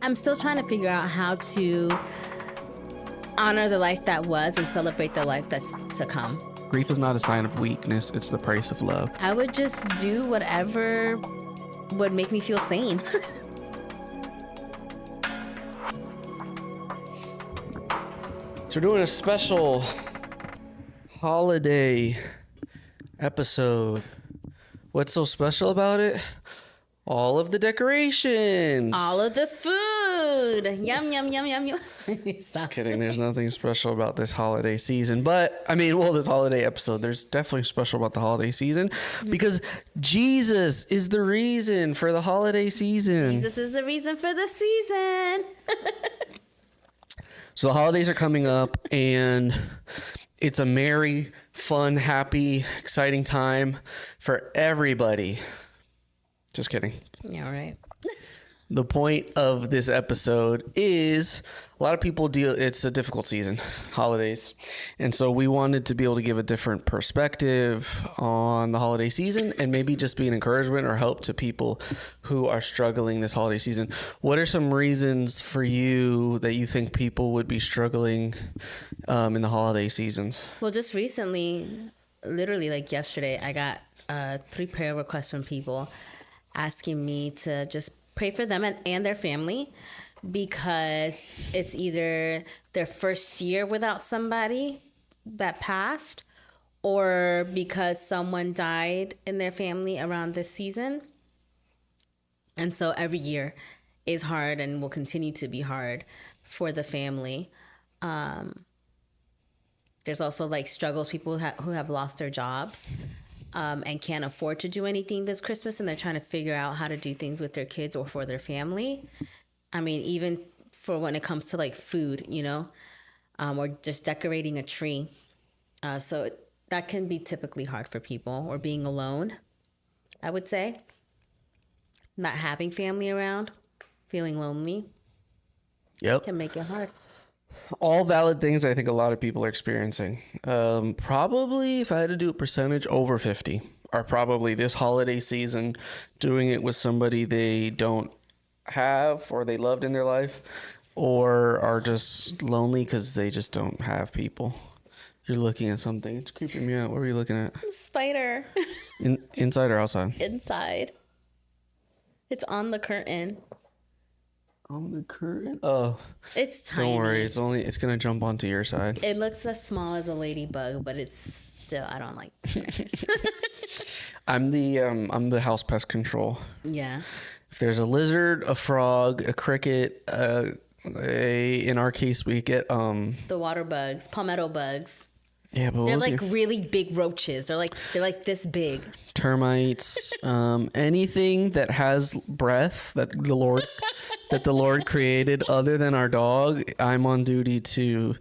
I'm still trying to figure out how to honor the life that was and celebrate the life that's to come. Grief is not a sign of weakness, it's the price of love. I would just do whatever would make me feel sane. So we're doing a special holiday episode. What's so special about it? All of the decorations. All of the food. Yum, yum, yum, yum, yum. Just kidding. There's nothing special about this holiday season. But, this holiday episode, there's definitely special about the holiday season because Jesus is the reason for the holiday season. Jesus is the reason for the season. So the holidays are coming up and it's a merry, fun, happy, exciting time for everybody. Just kidding. Yeah, right. The point of this episode is a lot of people it's a difficult season, holidays. And so we wanted to be able to give a different perspective on the holiday season and maybe just be an encouragement or help to people who are struggling this holiday season. What are some reasons for you that you think people would be struggling in the holiday seasons? Well, just recently, literally like yesterday, I got 3 prayer requests from people asking me to just pray for them and their family because it's either their first year without somebody that passed or because someone died in their family around this season. And so every year is hard and will continue to be hard for the family. There's also like struggles, people who have lost their jobs. And can't afford to do anything this Christmas, and they're trying to figure out how to do things with their kids or for their family. Even for when it comes to like food, or just decorating a tree. So that can be typically hard for people, or being alone, I would say. Not having family around, feeling lonely. Yep. Can make it hard. All valid things I think a lot of people are experiencing. Probably, if I had to do a percentage, over 50 are probably this holiday season doing it with somebody they don't have or they loved in their life, or are just lonely because they just don't have people. You're looking at something. It's creeping me out. What were you looking at? Spider. Inside or outside? Inside. It's on the curtain. On the curtain? Oh. It's tiny. Don't worry. It's going to jump onto your side. It looks as small as a ladybug, but it's still, I don't like spiders. I'm the house pest control. Yeah. If there's a lizard, a frog, a cricket, in our case we get the water bugs, palmetto bugs. Yeah, but they're like really big roaches. They're like this big. Termites, anything that has breath that the Lord created other than our dog, I'm on duty to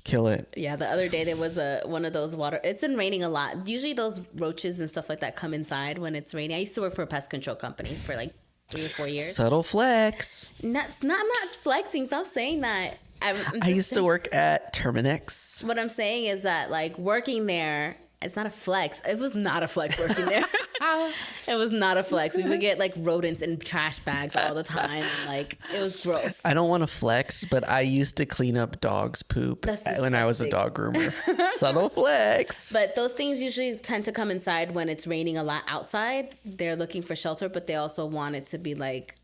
kill it. Yeah, the other day there was one of those water. It's been raining a lot. Usually those roaches and stuff like that come inside when it's raining. I used to work for a pest control company for like 3 or 4 years. Subtle flex. I'm not flexing. Stop saying that. I used to work at Terminex. What I'm saying is that like working there, it's not a flex. It was not a flex working there. It was not a flex. We would get like rodents in trash bags all the time. And, like it was gross. I don't want to flex, but I used to clean up dogs' poop when I was a dog groomer. Subtle flex. But those things usually tend to come inside when it's raining a lot outside. They're looking for shelter, but they also want it to be like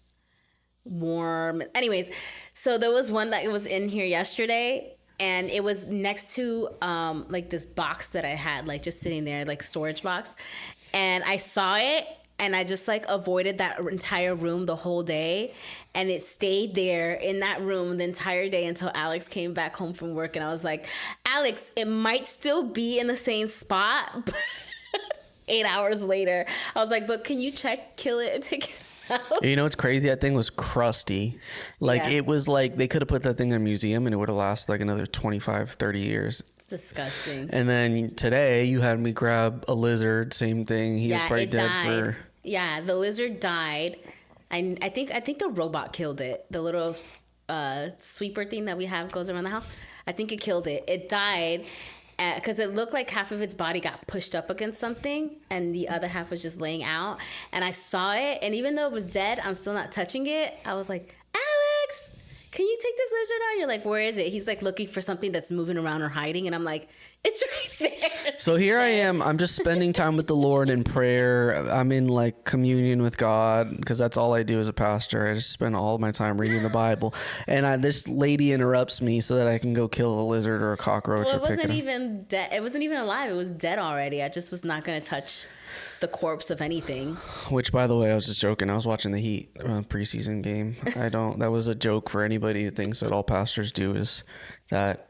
warm. Anyways, so there was one that was in here yesterday, and it was next to like this box that I had, like just sitting there, like storage box. And I saw it, and I just like avoided that entire room the whole day, and it stayed there in that room the entire day until Alex came back home from work. And I was like, Alex, it might still be in the same spot, but 8 hours later, I was like, but can you kill it and take it out? You know what's crazy? That thing was crusty. Like It was like they could have put that thing in a museum and it would have lasted like another 25, 30 years. It's disgusting. And then today you had me grab a lizard. Same thing. He was probably dead for... Yeah, the lizard died. I think the robot killed it. The little sweeper thing that we have goes around the house. I think it killed it. It died because it looked like half of its body got pushed up against something and the other half was just laying out. And I saw it, and even though it was dead, I'm still not touching it. I was like, Alex, take this lizard out? You're like, where is it? He's like looking for something that's moving around or hiding. And I'm like, it's right there. So here I am. I'm just spending time with the Lord in prayer. I'm in like communion with God because that's all I do as a pastor. I just spend all my time reading the Bible. And this lady interrupts me so that I can go kill a lizard or a cockroach. Well, or it wasn't pick it even dead. It wasn't even alive. It was dead already. I just was not going to touch the corpse of anything. Which, by the way, I was just joking. I was watching the Heat preseason game. That was a joke for anybody who thinks that all pastors do is that.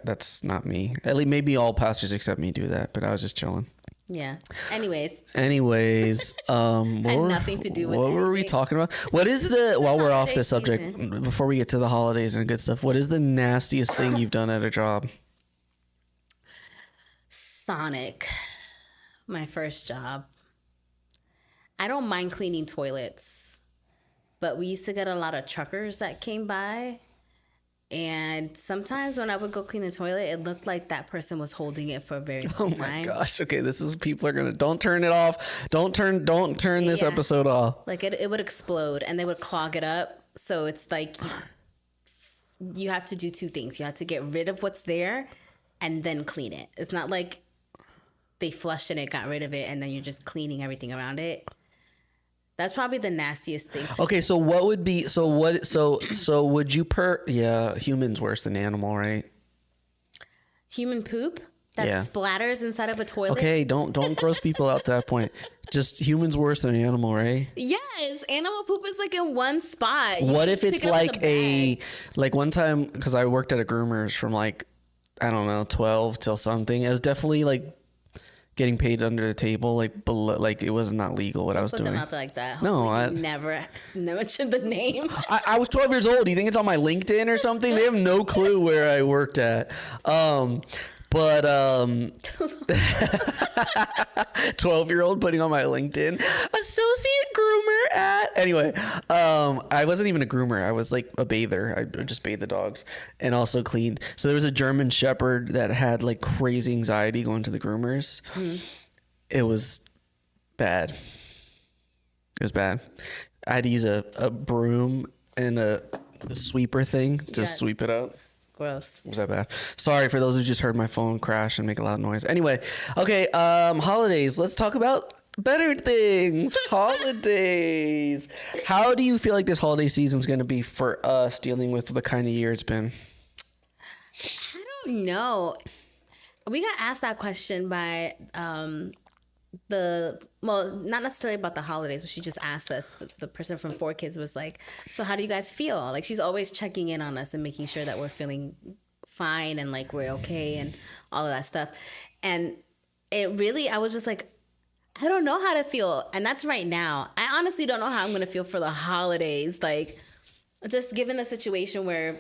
That's not me. At least maybe all pastors except me do that, but I was just chilling. Yeah. Anyways, had nothing to do with what were we anything. talking about? What is while we're off holiday this subject, season. before we get to the holidays and good stuff, what is the nastiest thing you've done at a job? Sonic, my first job. I don't mind cleaning toilets, but we used to get a lot of truckers that came by. And sometimes when I would go clean the toilet, it looked like that person was holding it for a very long time. Oh my gosh. Okay, people are gonna don't turn it off. Don't turn this episode off. Like it would explode and they would clog it up. So it's like you have to do two things. You have to get rid of what's there and then clean it. It's not like they flushed it, got rid of it, and then you're just cleaning everything around it. That's probably the nastiest thing. Okay, so what would be would you humans worse than animal, right? Human poop that splatters inside of a toilet. Okay, don't gross people out to that point. Just humans worse than animal, right? Yes, animal poop is like in one spot. What if it's like one time, because I worked at a groomer's from like, I don't know, 12 till something. It was definitely like getting paid under the table, like below, like it was not legal what I was Put doing. them out there like that. No, I never mentioned the name. I was 12 years old. Do you think it's on my LinkedIn or something? They have no clue where I worked at. 12-year-old putting on my LinkedIn, associate groomer at. Anyway, I wasn't even a groomer. I was like a bather. I just bathed the dogs and also cleaned. So there was a German Shepherd that had like crazy anxiety going to the groomers. It was bad. It was bad. I had to use a broom and a sweeper thing to sweep it up. Gross. Was that bad? Sorry for those who just heard my phone crash and make a loud noise. Anyway, okay, holidays. Let's talk about better things. Holidays. How do you feel like this holiday season is going to be for us dealing with the kind of year it's been? I don't know. We got asked that question by not necessarily about the holidays, but she just asked us. The person from 4Kids was like, so how do you guys feel? Like she's always checking in on us and making sure that we're feeling fine and like we're okay and all of that stuff. And I was just like, I don't know how to feel. And that's right now. I honestly don't know how I'm going to feel for the holidays. Like just given the situation where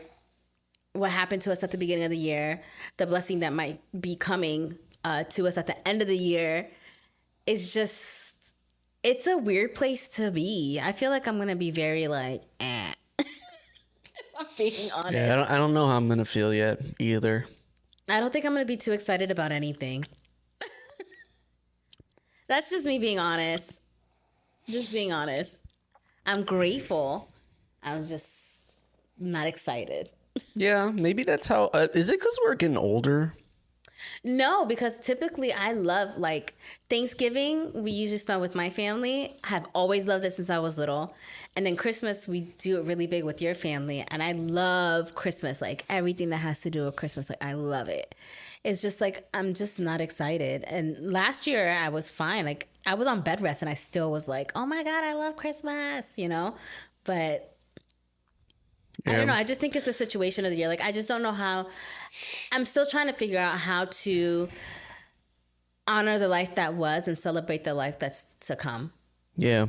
what happened to us at the beginning of the year, the blessing that might be coming to us at the end of the year, it's a weird place to be. I feel like I'm going to be very like, if I'm being honest. Yeah, I don't know how I'm going to feel yet either. I don't think I'm going to be too excited about anything. That's just me being honest. Just being honest. I'm grateful. I'm just not excited. Yeah, maybe that's how, is it because we're getting older? No, because typically I love like Thanksgiving. We usually spend with my family. I have always loved it since I was little. And then Christmas, we do it really big with your family. And I love Christmas, like everything that has to do with Christmas. Like I love it. It's just like, I'm just not excited. And last year I was fine. Like I was on bed rest and I still was like, oh my God, I love Christmas, but I don't know. I just think it's the situation of the year. Like, I just don't know how. I'm still trying to figure out how to honor the life that was and celebrate the life that's to come. Yeah.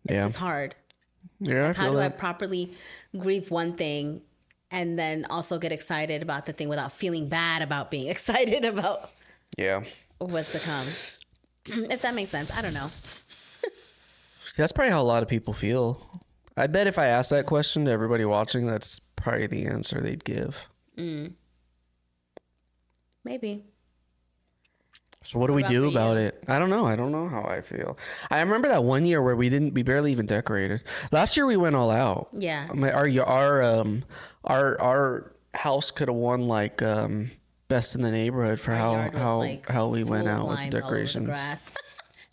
It's just hard. Yeah. Like, how do I properly grieve one thing and then also get excited about the thing without feeling bad about being excited about what's to come? If that makes sense. I don't know. That's probably how a lot of people feel. I bet if I asked that question to everybody watching, that's probably the answer they'd give. Maybe. So what do we do about it? I don't know. I don't know how I feel. I remember that one year where we barely even decorated. Last year we went all out. Yeah. Our house could have won like best in the neighborhood for how we went out with the decorations. Grass.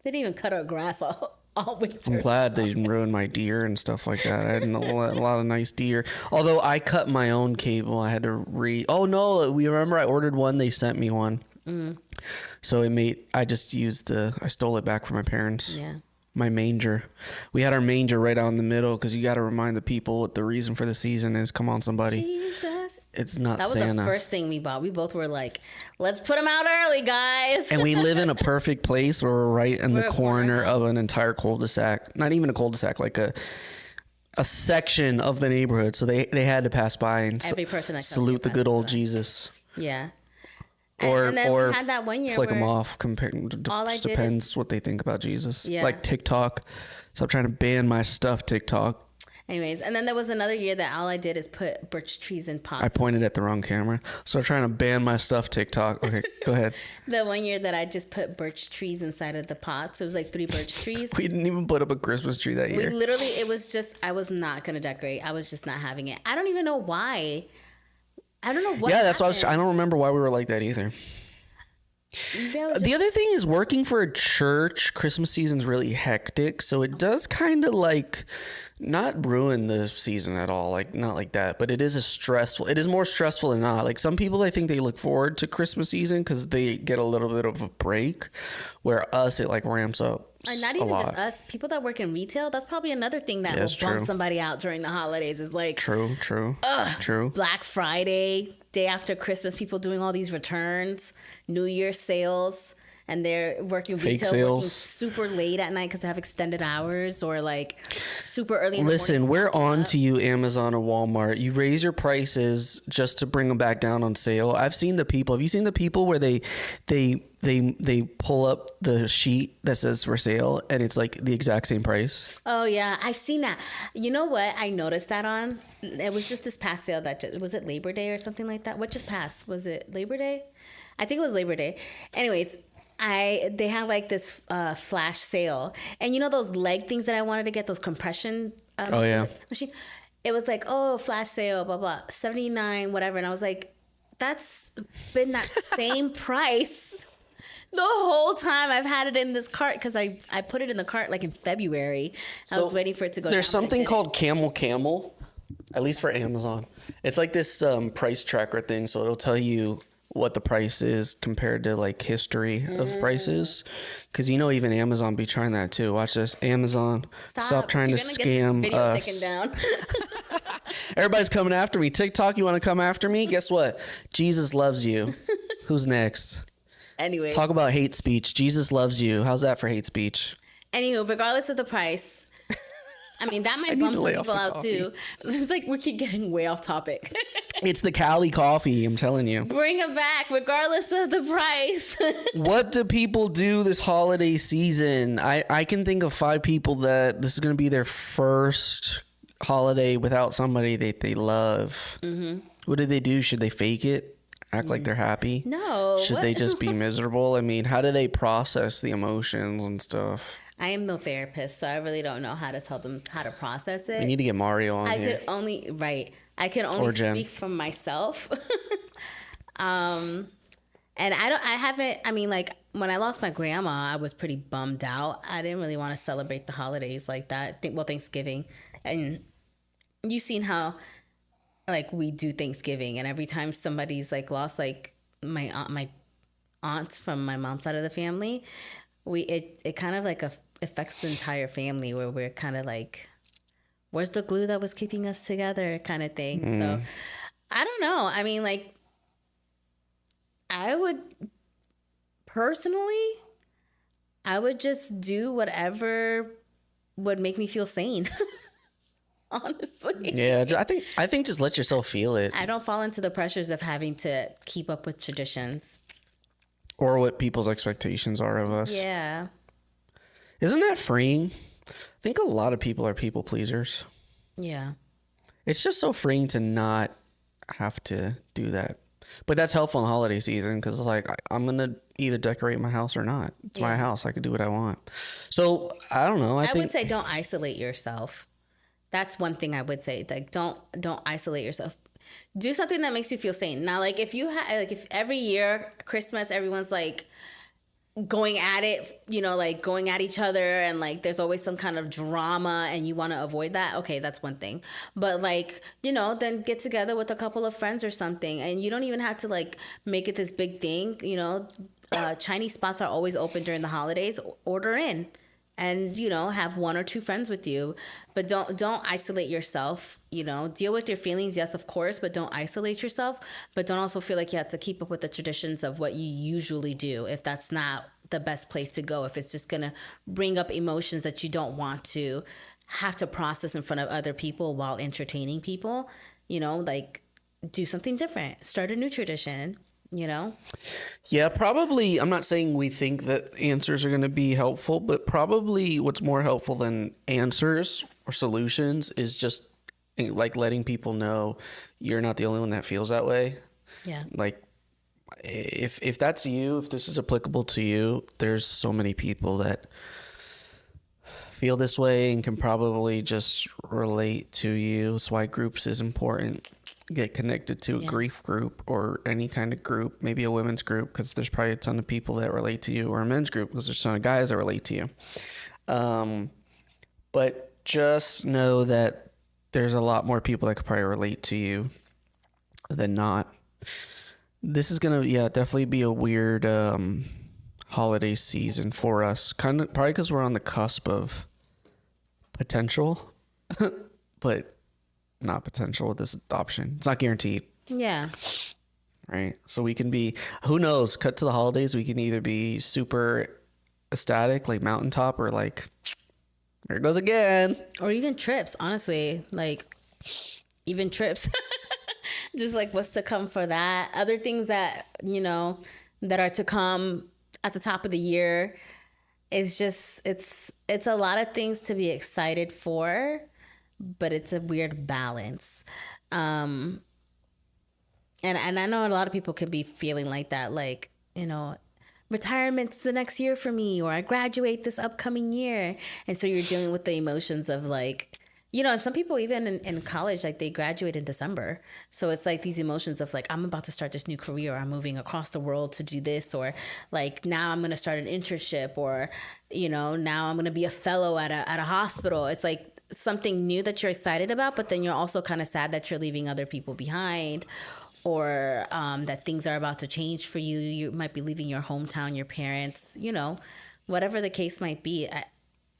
They didn't even cut our grass all winter. I'm glad they didn't ruin my deer and stuff like that. I had a lot of nice deer. Although I cut my own cable, I had to Oh no, we remember I ordered one. They sent me one. So I stole it back from my parents. Yeah. My manger. We had our manger right out in the middle because you got to remind the people what the reason for the season is. Come on, somebody. Jesus. It's not That was Santa. the first thing we bought. We both were like, let's put them out early, guys. And we live in a perfect place where we're right in the corner of an entire cul-de-sac. Not even a cul-de-sac, like a section of the neighborhood. So they had to pass by and Every person that salute the good old Jesus. Yeah. Or we had that one year flick them where off. Depends what they think about Jesus. Yeah. Like TikTok. Stop trying to ban my stuff, TikTok. Anyways, and then there was another year that all I did is put birch trees in pots. I pointed at the wrong camera. So I'm trying to ban my stuff, TikTok. Okay, go ahead. The one year that I just put birch trees inside of the pots. It was like 3 birch trees. We didn't even put up a Christmas tree that year. It was just, I was not going to decorate. I was just not having it. I don't even know why. I don't know what Yeah, that's what I don't remember why we were like that either. The other thing is working for a church, Christmas season's really hectic. So it does kind of like not ruin the season at all. Like not like that, but it is more stressful than not. Like some people, I think they look forward to Christmas season because they get a little bit of a break, where us, it like ramps up. And not even just us, people that work in retail, that's probably another thing that will bump somebody out during the holidays is like... True. Black Friday, day after Christmas, people doing all these returns, New Year's sales, and they're working Fake retail, sales. working super late at night because they have extended hours or like super early in the morning. Listen, we're on to you, Amazon or Walmart. You raise your prices just to bring them back down on sale. I've seen the people. Have you seen the people where they pull up the sheet that says for sale and it's like the exact same price? Oh yeah, I've seen that. You know what I noticed that on? It was just this past sale was it Labor Day or something like that? What just passed? Was it Labor Day? I think it was Labor Day. Anyways, they had like this flash sale, and you know those leg things that I wanted to get, those compression machine. It was like, oh, flash sale, blah blah, $79 whatever, and I was like, that's been that same price the whole time I've had it in this cart because I put it in the cart like in February. I was waiting for it to go. There's something called Camel, at least for Amazon. It's like this price tracker thing, so it'll tell you what the price is compared to like history of prices, because you know even Amazon be trying that too. Watch this, Amazon, stop trying to scam us. Taken down. Everybody's coming after me. TikTok, you want to come after me? Guess what? Jesus loves you. Who's next? Anyway, talk about hate speech. Jesus loves you. How's that for hate speech? Anywho, regardless of the price, I mean, that might bump some people out too. It's like we keep getting way off topic. It's the Cali coffee, I'm telling you. Bring it back, regardless of the price. What do people do this holiday season? I can think of 5 people that this is going to be their first holiday without somebody that they love. Mm-hmm. What do they do? Should they fake it? Act like they're happy? No. Should they just be miserable? I mean, how do they process the emotions and stuff? I am no therapist, so I really don't know how to tell them how to process it. We need to get Mario on here. I can only speak from myself. And I mean, like when I lost my grandma, I was pretty bummed out. I didn't really want to celebrate the holidays like that. Thanksgiving. And you've seen how like we do Thanksgiving, and every time somebody's like lost, like my aunts from my mom's side of the family, it kind of like affects the entire family, where we're kind of like, where's the glue that was keeping us together kind of thing. So I don't know. I mean, like, I would just do whatever would make me feel sane. Honestly. Yeah, I think just let yourself feel it. I don't fall into the pressures of having to keep up with traditions. Or what people's expectations are of us. Yeah. Isn't that freeing? I think a lot of people are people pleasers. Yeah. It's just so freeing to not have to do that. But that's helpful in the holiday season because like I'm gonna either decorate my house or not. It's my house. I can do what I want. So I don't know. I would say don't isolate yourself. That's one thing I would say. Like don't isolate yourself. Do something that makes you feel sane. Now, like if you if every year Christmas everyone's like going at it, like going at each other, and like there's always some kind of drama and you want to avoid that, okay, that's one thing. But like, then get together with a couple of friends or something, and you don't even have to like make it this big thing. Chinese spots are always open during the holidays. Order in and have one or two friends with you, but don't isolate yourself. Deal with your feelings, yes, of course, but don't isolate yourself. But don't also feel like you have to keep up with the traditions of what you usually do if that's not the best place to go, if it's just gonna bring up emotions that you don't want to have to process in front of other people while entertaining people. Like do something different, start a new tradition. Yeah, probably. I'm not saying we think that answers are going to be helpful, but probably what's more helpful than answers or solutions is just like letting people know you're not the only one that feels that way. Yeah. Like if that's you, if this is applicable to you, there's so many people that feel this way and can probably just relate to you. That's why groups is important. Get connected to a grief group or any kind of group, maybe a women's group, because there's probably a ton of people that relate to you, or a men's group because there's a ton of guys that relate to you. But just know that there's a lot more people that could probably relate to you than not. This is gonna, definitely be a weird holiday season for us. Kind of probably because we're on the cusp of potential, but not potential with this adoption. It's not guaranteed. Yeah. Right. So we can be, who knows, cut to the holidays. We can either be super ecstatic, like mountaintop, or like, there it goes again. Or even trips, honestly. Like, even trips. Just like what's to come for that. Other things that, that are to come at the top of the year. It's just, it's a lot of things to be excited for, but it's a weird balance. And I know a lot of people can be feeling like that, like, retirement's the next year for me, or I graduate this upcoming year. And so you're dealing with the emotions of like, and some people even in college, like they graduate in December. So it's like these emotions of like, I'm about to start this new career. Or I'm moving across the world to do this. Or like, now I'm going to start an internship, or, now I'm going to be a fellow at a hospital. It's like something new that you're excited about, but then you're also kind of sad that you're leaving other people behind, or that things are about to change for you. You might be leaving your hometown, your parents, whatever the case might be.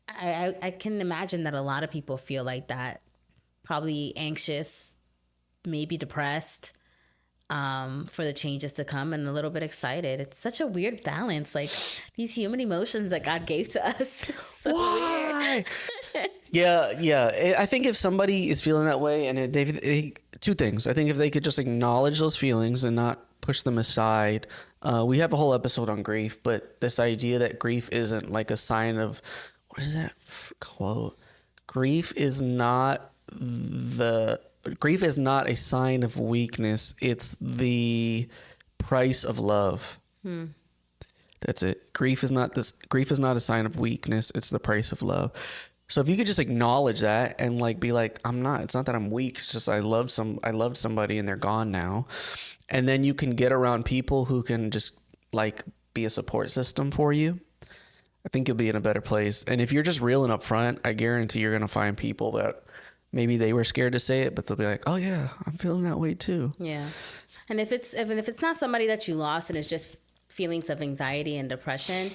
I can imagine that a lot of people feel like that, probably anxious, maybe depressed for the changes to come, and a little bit excited. It's such a weird balance, like these human emotions that God gave to us. It's so weird. Yeah. I think if somebody is feeling that way, and they two things. I think if they could just acknowledge those feelings and not push them aside. We have a whole episode on grief, but this idea that grief isn't like a sign of, what is that quote? Grief is not a sign of weakness. It's the price of love. That's it. Grief is not a sign of weakness. It's the price of love. So if you could just acknowledge that and like be like, it's not that I'm weak. It's just I loved somebody and they're gone now. And then you can get around people who can just like be a support system for you. I think you'll be in a better place. And if you're just real and upfront, I guarantee you're going to find people that maybe they were scared to say it, but they'll be like, oh yeah, I'm feeling that way too. Yeah. And if it's not somebody that you lost and it's just feelings of anxiety and depression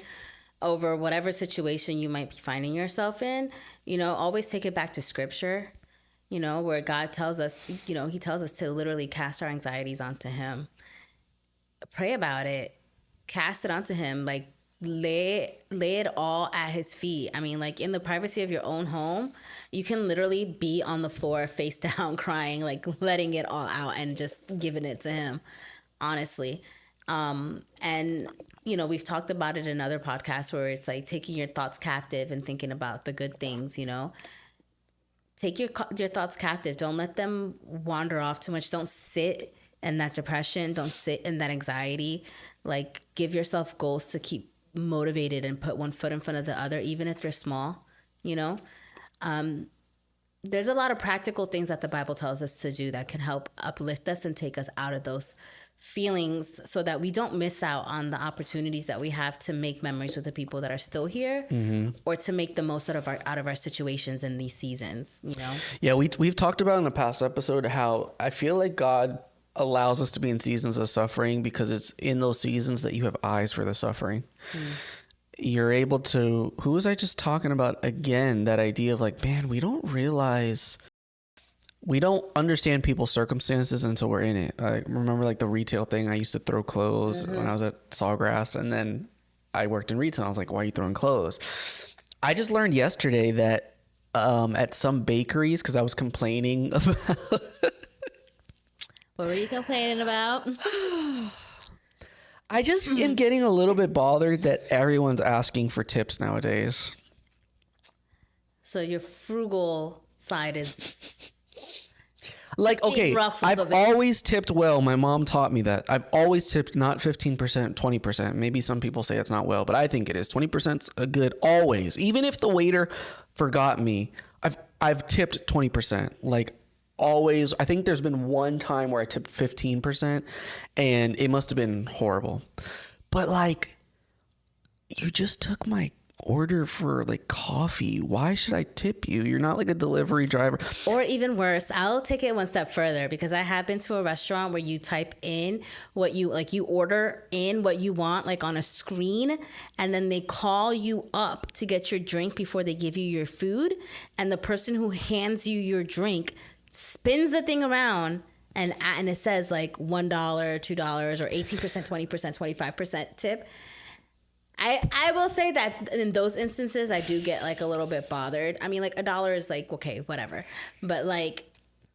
over whatever situation you might be finding yourself in, always take it back to scripture, where God tells us, he tells us to literally cast our anxieties onto him. Pray about it. Cast it onto him. Like, lay it all at his feet. I mean, like in the privacy of your own home, you can literally be on the floor face down crying, like letting it all out and just giving it to him, honestly. And we've talked about it in other podcasts where it's like taking your thoughts captive and thinking about the good things. Take your thoughts captive. Don't let them wander off too much. Don't sit in that depression. Don't sit in that anxiety. Like, give yourself goals to keep motivated and put one foot in front of the other, even if they're small, you know? There's a lot of practical things that the Bible tells us to do that can help uplift us and take us out of those feelings so that we don't miss out on the opportunities that we have to make memories with the people that are still here, or to make the most out of our situations in these seasons, you know? Yeah, we've talked about in a past episode how I feel like God allows us to be in seasons of suffering because it's in those seasons that you have eyes for the suffering. You're able to, who was I just talking about again? That idea of like, man, we don't understand people's circumstances until we're in it. I remember like the retail thing. I used to throw clothes when I was at Sawgrass, and then I worked in retail. I was like, why are you throwing clothes? I just learned yesterday that at some bakeries, because I was complaining about What were you complaining about? I just am getting a little bit bothered that everyone's asking for tips nowadays. So your frugal side is like, okay, rough I've always tipped well. My mom taught me that. I've always tipped not 15%, 20%. Maybe some people say it's not well, but I think it is. 20%'s a good always. Even if the waiter forgot me, I've tipped 20%. Like, always. I think there's been one time where I tipped 15% and it must have been horrible. But like, you just took my order for like coffee. Why should I tip you? You're not like a delivery driver. Or even worse, I'll take it one step further, because I have been to a restaurant where you type in what you like, you order in what you want like on a screen, and then they call you up to get your drink before they give you your food, and the person who hands you your drink spins the thing around and it says like $1, $2, or 18%, 20%, 25% tip. I will say that in those instances, I do get like a little bit bothered. I mean, like $1 is like, okay, whatever. But like,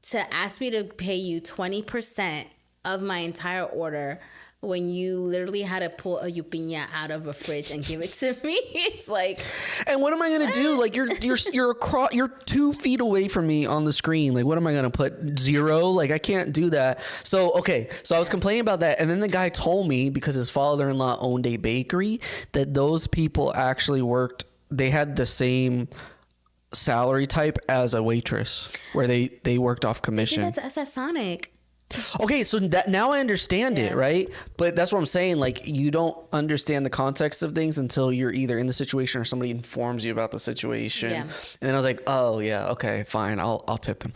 to ask me to pay you 20% of my entire order when you literally had to pull a yupiña out of a fridge and give it to me, it's like. And what am I gonna do? Like, you're 2 feet away from me on the screen. Like, what am I gonna put 0? Like, I can't do that. So okay, so I was complaining about that, and then the guy told me, because his father-in-law owned a bakery, that those people actually worked. They had the same salary type as a waitress, where they worked off commission. I think that's Sonic. Okay, so that now I understand it, right? But that's what I'm saying. Like, you don't understand the context of things until you're either in the situation or somebody informs you about the situation. Yeah. And then I was like, oh yeah, okay, fine, I'll tip them.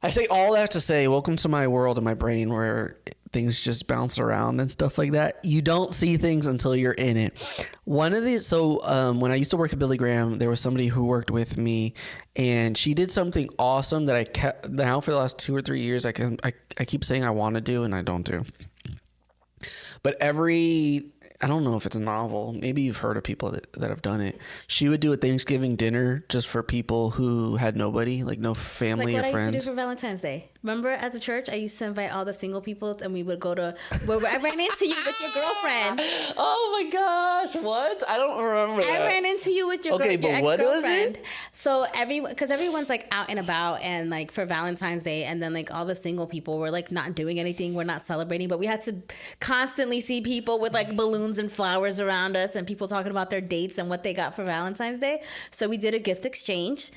I say all that to say, welcome to my world in my brain where things just bounce around and stuff like that. You don't see things until you're in it. One of these, so when I used to work at Billy Graham, there was somebody who worked with me, and she did something awesome that I kept now for the last 2 or 3 years. I keep saying I want to do and I don't do. But I don't know if it's a novel. Maybe you've heard of people that have done it. She would do a Thanksgiving dinner just for people who had nobody, like no family or friends. Like what I used to do for Valentine's Day. Remember at the church, I used to invite all the single people, and we would go to where I ran into you with your girlfriend. Oh my gosh, what? I don't remember that. I ran into you with your okay, but what was it? So because everyone's like out and about, and like for Valentine's Day, and then like all the single people were like not doing anything, we're not celebrating, but we had to constantly see people with like balloons and flowers around us, and people talking about their dates and what they got for Valentine's Day. So we did a gift exchange,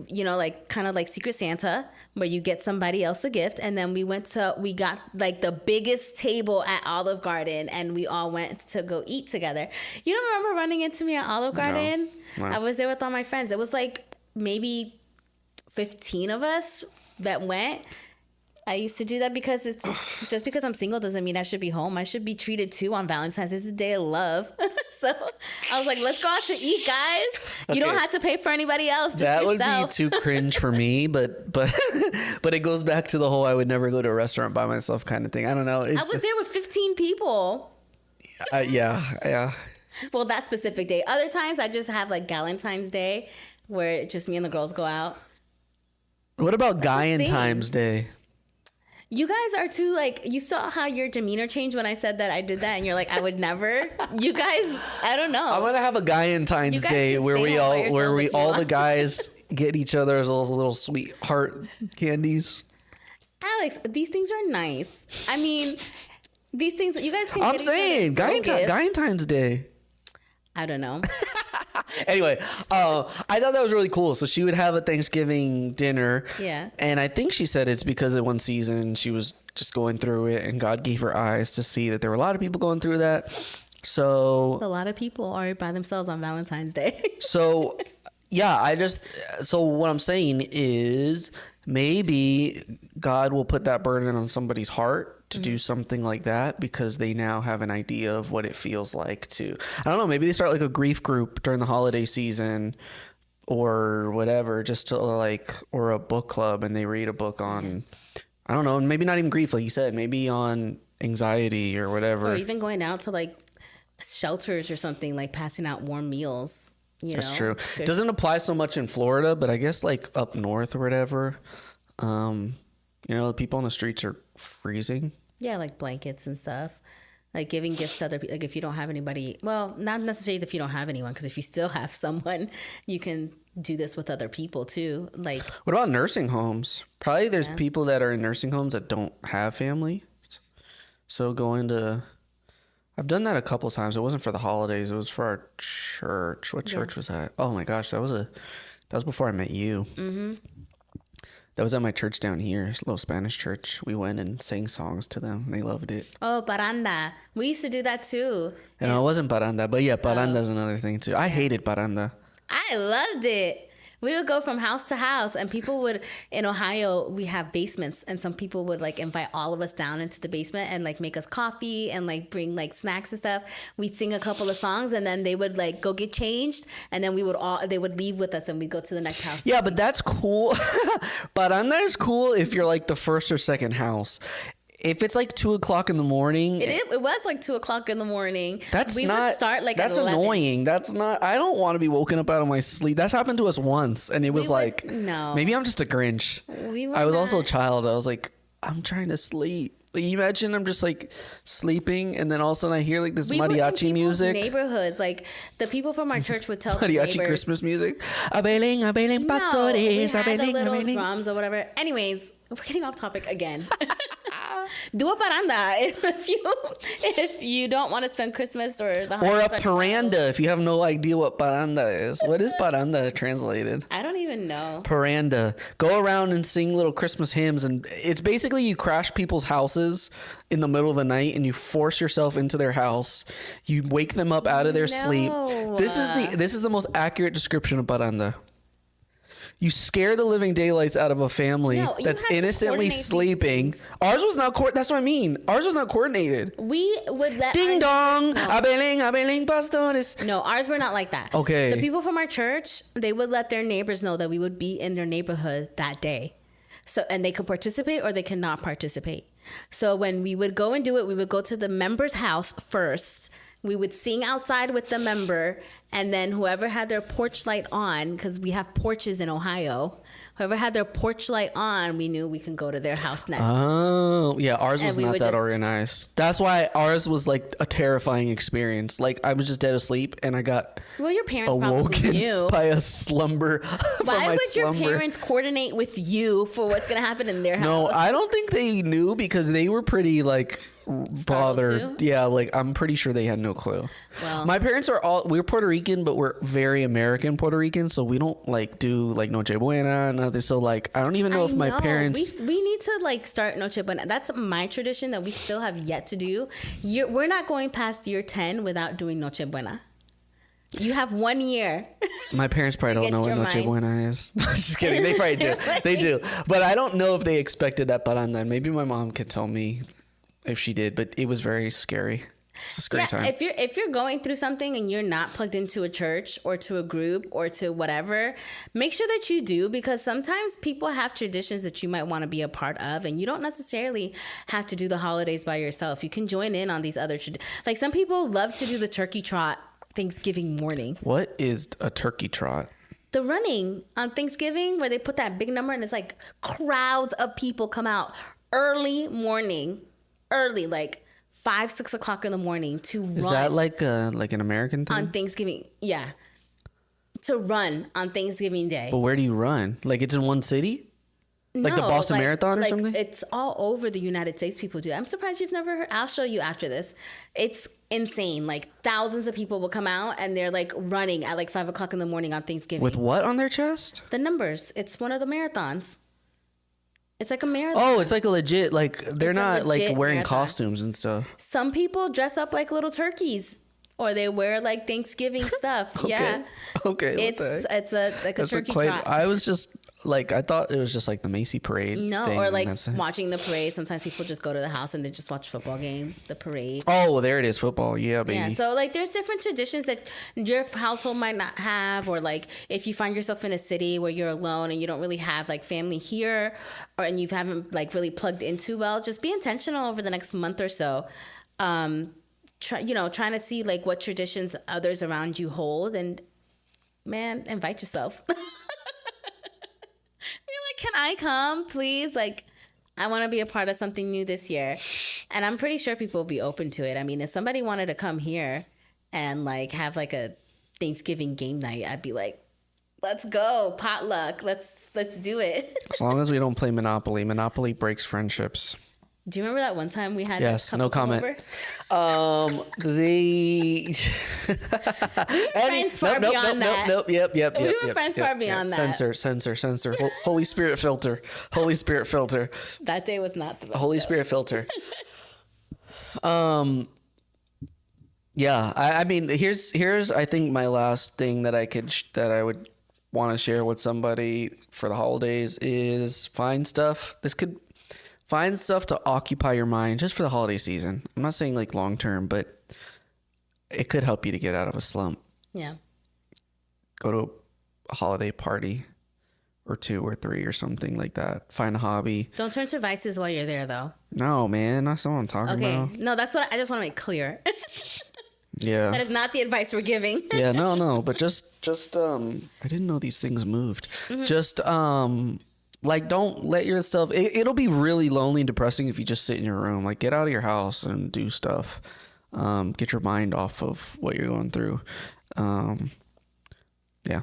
you know, like kind of like Secret Santa, where you get somebody else a gift. And then we got like the biggest table at Olive Garden, and we all went to go eat together. You don't remember running into me at Olive Garden? No. I was there with all my friends. It was like maybe 15 of us that went. I used to do that because it's just because I'm single doesn't mean I should be home. I should be treated too on Valentine's. It's a day of love. So I was like, let's go out to eat, guys. Okay. You don't have to pay for anybody else. Just that yourself. Would be too cringe for me, but it goes back to the whole I would never go to a restaurant by myself kind of thing. I don't know. I was there with 15 people. Yeah. Well, that specific day. Other times I just have like Galentine's Day where just me and the girls go out. What about Guy-and-Times Day? You guys are too, like, you saw how your demeanor changed when I said that I did that, and you're like, I would never. You guys, I don't know. I'm gonna have a Guy-and-Times Day where all the guys get each other's little sweetheart candies. Alex, these things are nice. I mean, these things you guys can. I'm saying Valentine's Day. I don't know. Anyway, I thought that was really cool. So she would have a Thanksgiving dinner. Yeah. And I think she said it's because of one season she was just going through it, and God gave her eyes to see that there were a lot of people going through that. So a lot of people are by themselves on Valentine's Day. So yeah, so what I'm saying is maybe God will put that burden on somebody's heart to do something like that because they now have an idea of what it feels like to, I don't know, maybe they start like a grief group during the holiday season or whatever, just to like, or a book club, and they read a book on, I don't know, maybe not even grief, like you said, maybe on anxiety or whatever. Or even going out to like shelters or something, like passing out warm meals. That's true. It doesn't apply so much in Florida, but I guess like up north or whatever, the people on the streets are freezing. Yeah, like blankets and stuff. Like giving gifts to other people. Like if you don't have anybody, well, not necessarily if you don't have anyone, because if you still have someone, you can do this with other people too. Like, what about nursing homes? Probably there's people that are in nursing homes that don't have family. So I've done that a couple times. It wasn't for the holidays. It was for our church. What church was that? Oh my gosh, that was before I met you. Mm-hmm. That was at my church down here, a little Spanish church. We went and sang songs to them. They loved it. Oh, paranda. We used to do that too. And it wasn't paranda, but yeah, paranda's another thing too. I hated paranda. I loved it. We would go from house to house, and people would, in Ohio, we have basements, and some people would like invite all of us down into the basement and like make us coffee and like bring like snacks and stuff. We'd sing a couple of songs, and then they would like go get changed, and then they would leave with us, and we'd go to the next house. Yeah, but that's cool. Paranda is cool if you're like the first or second house. If it's like 2:00 in the morning, it was like 2:00 in the morning. We would start like that's at 11. Annoying. That's not. I don't want to be woken up out of my sleep. That's happened to us once, and it was no. Maybe I'm just a Grinch. I was also a child. I was like, I'm trying to sleep. Like, you imagine I'm just like sleeping, and then all of a sudden I hear like this mariachi music. Neighborhoods, like the people from our church would tell mariachi neighbors, Christmas music. Abelén, Abelén, pastores, we had Abelén, the little Abelén. drums or whatever. Anyways, we're getting off topic again. Do a paranda if you don't want to spend Christmas or the holidays. Or a paranda if you have no idea what paranda is. What is paranda translated? I don't even know. Paranda. Go around and sing little Christmas hymns, and it's basically you crash people's houses in the middle of the night and you force yourself into their house. You wake them up out of their sleep. This is the most accurate description of paranda. You scare the living daylights out of a family that's innocently sleeping. Ours was not that's what I mean. Ours was not coordinated. We would let ding dong, abelén pastores. No, ours were not like that. Okay. The people from our church, they would let their neighbors know that we would be in their neighborhood that day. So, and they could participate or they cannot participate. So when we would go and do it, we would go to the member's house first. We would sing outside with the member, and then whoever had their porch light on, because we have porches in Ohio, whoever had their porch light on, we knew we can go to their house next. Oh, yeah, ours was not that organized. That's why ours was like a terrifying experience. Like I was just dead asleep, and I got your parents probably knew by a slumber. Why would your parents coordinate with you for what's going to happen in their house? No, I don't think they knew because they were pretty like bothered. Yeah, like I'm pretty sure they had no clue. Well, my parents we're Puerto Rican, but we're very American Puerto Rican, so we don't like do like Noche Buena, nothing. So like I don't even know if my parents. We need to like start Noche Buena. That's my tradition that we still have yet to do. We're not going past year 10 without doing Noche Buena. You have 1 year. My parents probably don't know what Noche Buena is. I'm just kidding. They probably do. They do. But I don't know if they expected that paranda. Maybe my mom could tell me if she did, but it was very scary. It's a scary time. If you're going through something and you're not plugged into a church or to a group or to whatever, make sure that you do, because sometimes people have traditions that you might want to be a part of, and you don't necessarily have to do the holidays by yourself. You can join in on these other like some people love to do the turkey trot Thanksgiving morning. What is a turkey trot? The running on Thanksgiving where they put that big number and it's like crowds of people come out early morning. Early, like 5-6 o'clock in the morning to run. Is that like an American thing? On Thanksgiving, yeah. To run on Thanksgiving Day. But where do you run? Like it's in one city? Like the Boston Marathon or like something? it's all over the United States. People do. I'm surprised you've never heard. I'll show you after this. It's insane. Like thousands of people will come out and they're like running at like 5 o'clock in the morning on Thanksgiving. With what on their chest? The numbers. It's one of the marathons. It's like a marathon. Oh, it's like a legit, like they're not like wearing marathon. costumes and stuff. Some people dress up like little turkeys, or they wear like Thanksgiving stuff. Okay. Yeah. Okay. It's a like a turkey trot. I was just like, I thought it was just like the Macy parade. No, thing, or like and that's it. watching the parade. Sometimes people just go to the house and they just watch football game, the parade. Oh, there it is, football. Yeah, baby. Yeah, so like there's different traditions that your household might not have, or like if you find yourself in a city where you're alone and you don't really have like family here, or and you haven't like really plugged into well, just be intentional over the next month or so. Trying to see like what traditions others around you hold, and man, invite yourself. You're like, can I come, please? Like, I want to be a part of something new this year. And I'm pretty sure people will be open to it. I mean, if somebody wanted to come here and like have like a Thanksgiving game night, I'd be like, let's go, potluck. Let's do it. As long as we don't play Monopoly. Monopoly breaks friendships. Do you remember that one time we had Yes, a no couple comment. over? Friends far beyond that. Nope. Yep. We were friends far beyond that. Censor. Holy Spirit filter. Holy Spirit filter. That day was not the best. Holy Spirit filter. Yeah. I mean, here's I think my last thing that I would want to share with somebody for the holidays is find stuff. Find stuff to occupy your mind just for the holiday season. I'm not saying like long term, but it could help you to get out of a slump. Yeah. Go to a holiday party or 2 or 3 or something like that. Find a hobby. Don't turn to vices while you're there, though. No, man. That's not what I'm talking about. Okay. No, that's what I just want to make clear. Yeah. That is not the advice we're giving. Yeah, no. But just I didn't know these things moved. Mm-hmm. Just like, don't let yourself, it'll be really lonely and depressing if you just sit in your room. Like, get out of your house and do stuff. Get your mind off of what you're going through. Yeah.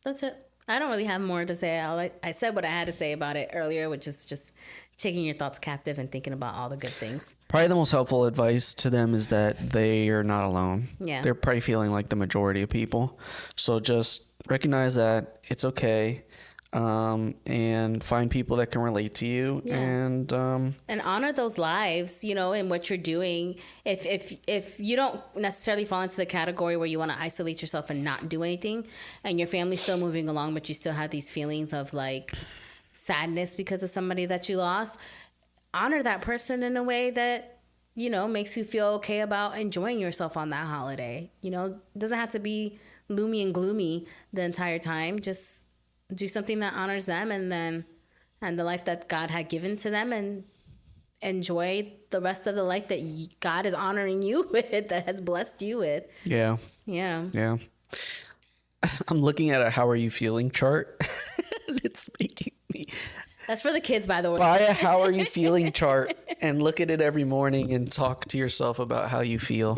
That's it. I don't really have more to say. I said what I had to say about it earlier, which is just taking your thoughts captive and thinking about all the good things. Probably the most helpful advice to them is that they are not alone. Yeah. They're probably feeling like the majority of people. So just recognize that it's okay. And find people that can relate to you. Yeah. And honor those lives, in what you're doing. If you don't necessarily fall into the category where you want to isolate yourself and not do anything, and your family's still moving along, but you still have these feelings of like sadness because of somebody that you lost, honor that person in a way that, makes you feel okay about enjoying yourself on that holiday. It doesn't have to be gloomy and gloomy the entire time. Just do something that honors them and the life that God had given to them, and enjoy the rest of the life that God is honoring you with, that has blessed you with. Yeah. I'm looking at a how are you feeling chart. It's making me. That's for the kids, by the way. Buy a how are you feeling chart and look at it every morning and talk to yourself about how you feel.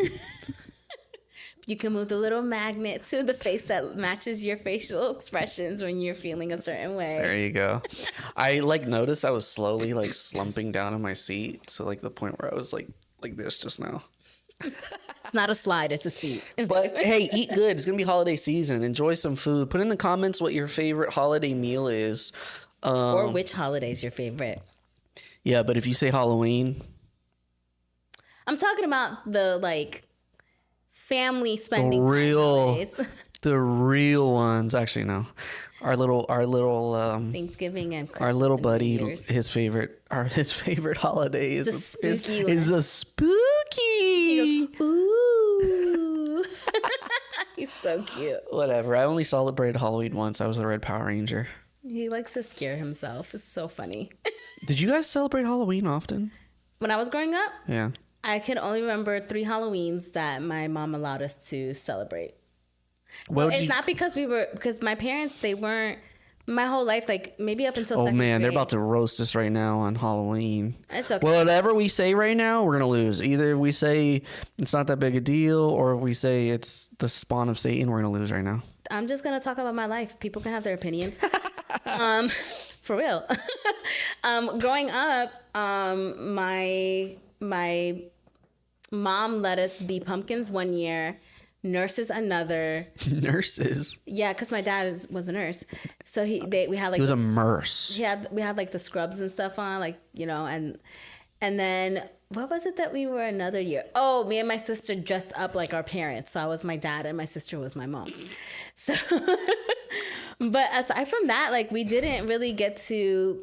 You can move the little magnet to the face that matches your facial expressions when you're feeling a certain way. There you go. I noticed I was slowly slumping down in my seat to the point where I was like this just now. It's not a slide, it's a seat. But hey, eat good. It's gonna be holiday season. Enjoy some food. Put in the comments what your favorite holiday meal is. Or which holiday is your favorite. Yeah, but if you say Halloween. I'm talking about the family spending the real ones. Actually, no. Our little Thanksgiving and Christmas, our little buddy, his favorite holiday is a spooky. He goes, ooh. He's so cute. Whatever. I only celebrated Halloween once. I was the Red Power Ranger. He likes to scare himself. It's so funny. Did you guys celebrate Halloween often? When I was growing up? Yeah. I can only remember 3 Halloweens that my mom allowed us to celebrate. It's not because my parents, they weren't, my whole life, maybe up until second grade. They're about to roast us right now on Halloween. It's okay. Whatever we say right now, we're going to lose. Either we say it's not that big a deal, or if we say it's the spawn of Satan, we're going to lose right now. I'm just going to talk about my life. People can have their opinions. For real. Growing up, my mom let us be pumpkins one year, nurses another. Nurses. Yeah, because my dad was a nurse, so we had like He was a nurse. we had like the scrubs and stuff on, like, you know, and then what was it that we were another year? Oh, me and my sister dressed up like our parents. So I was my dad and my sister was my mom. So, but aside from that, like, we didn't really get to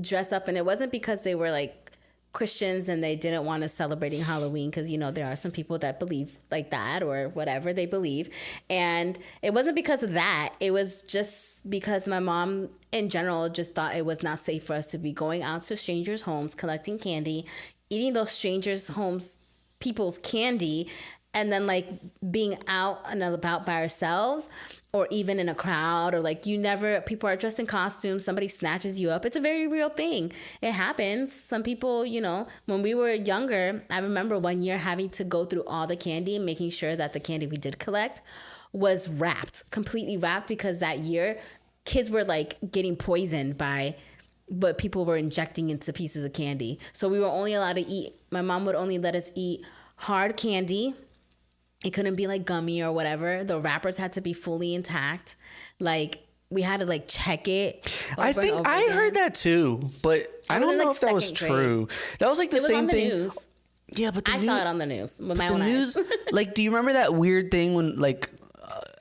dress up, and it wasn't because they were like Christians and they didn't want us celebrating Halloween, because, you know, there are some people that believe like that or whatever they believe. And it wasn't because of that. It was just because my mom in general just thought it was not safe for us to be going out to strangers' homes, collecting candy, eating those strangers' homes, people's candy, and then like being out and about by ourselves, or even in a crowd, or like people are dressed in costumes, somebody snatches you up. It's a very real thing. It happens. Some people, you know, when we were younger, I remember one year having to go through all the candy and making sure that the candy we did collect was completely wrapped, because that year kids were like getting poisoned by what people were injecting into pieces of candy. So we were only allowed to eat, my mom would only let us eat hard candy. It couldn't be like gummy or whatever. The wrappers had to be fully intact. Like, we had to like check it. I think I heard that too, but I don't know if that was true. That was like the same thing. News. Yeah, but I saw it on the news with my own eyes. News, like, do you remember that weird thing when like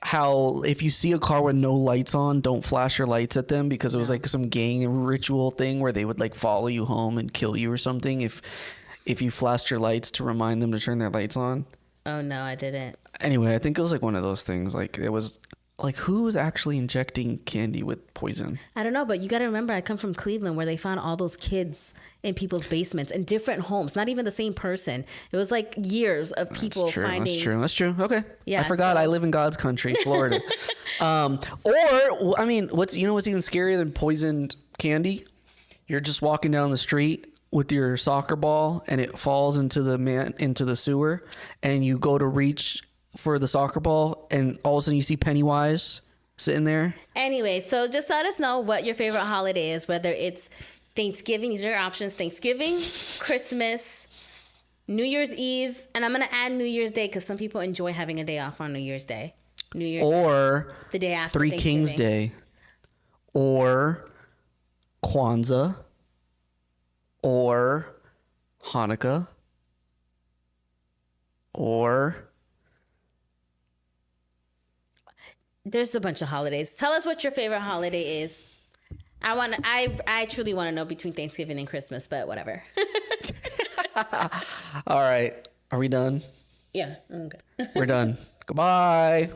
how if you see a car with no lights on, don't flash your lights at them, because it was like some gang ritual thing where they would like follow you home and kill you or something if you flashed your lights to remind them to turn their lights on? Oh, no, I didn't. Anyway, I think it was like one of those things. Like, it was like, who was actually injecting candy with poison? I don't know, but you got to remember, I come from Cleveland, where they found all those kids in people's basements in different homes, not even the same person. It was like years of people finding. That's true. Okay. Yeah, I forgot. I live in God's country, Florida. Or, I mean, what's even scarier than poisoned candy? You're just walking down the street with your soccer ball and it falls into the sewer, and you go to reach for the soccer ball and all of a sudden you see Pennywise sitting there. Anyway, so just let us know what your favorite holiday is, whether it's Thanksgiving. These are your options: Thanksgiving, Christmas, New Year's Eve, and I'm going to add New Year's Day because some people enjoy having a day off on New Year's Day. Or the day after Three Kings Day, or Kwanzaa, or Hanukkah, or there's a bunch of holidays. Tell us what your favorite holiday is. I truly want to know between Thanksgiving and Christmas, but whatever. All right. Are we done? Yeah. Okay. We're done. Goodbye.